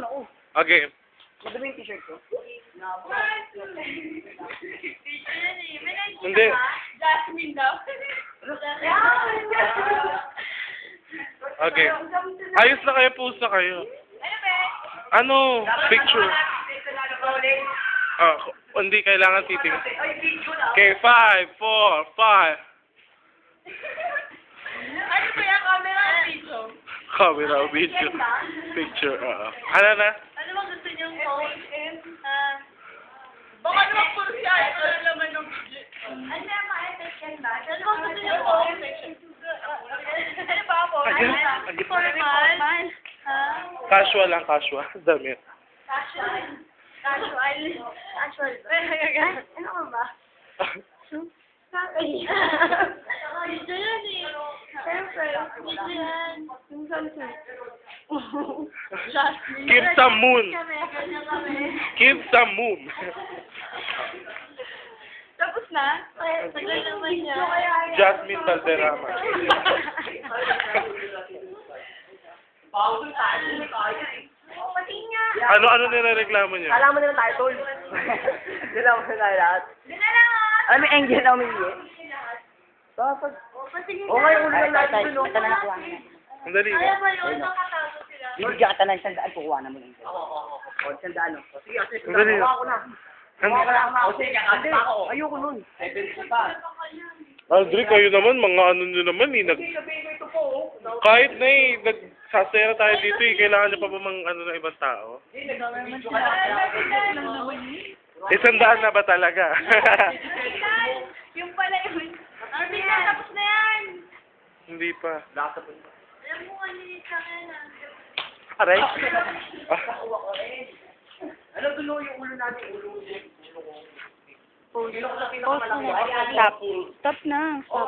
ako. Okay. Madami yung t-shirt ko. Hindi. Jasmine daw. Okay. Ayos na kayo, post na kayo. Ano? Picture. Ah, hindi kailangan titing. Okay, 5, 4, 5. Ano ba yung camera o video? Camera, video. Picture, Ano na? Ano bang gusto niyong post? Baka naman puro siya. Ito lang naman ng video. Ano yung mga effect ba? Ano bang gusto niyong post? Ano ba ako? Formal? Casual lang, casual. Damit. Casual. Casual. Casual. Ano ka ba? Video yan eh. Siyempre, video yan. Yung something. Jasmine. Keep some moon. Ganyan kami. Keep some moon. Tapos na? Tagal naman niya. Jasmine Valderrama. Pati niya. Ano nirereklamo niya? Alam mo na tayo, tol. Alam mo na tayo lahat. Doon na lang ah. Alam mo yung angel na umiiye? Dapat. Patingin Oo nga, yung ulo lang natin dun. Ito na nakuha na. Ang dali. Alam mo yun, nakatago sila. Bibigyan ka ng 100, kukuha na mo lang. Oo. 100. Sige, kasi Ang dali. kuha ko na. Kuha ko na. O sige, kakasip ako. Ayoko nun. 70 pa. Aldrin, kayo naman, mga ano nyo naman eh. Sabihin ko ito po. Kahit na eh, nagsasaya tayo dito eh. Kailangan nyo pa ba mang ano ng ibang tao? Video ka na. 100 na ba talaga? Yung pala yun. Arvin na, tapos na yan. Hindi pa. Alam mo, kanilita ka na. Aray? Ano dulo yung ulo natin? Ulo ko. Stop. Stop na. Stop.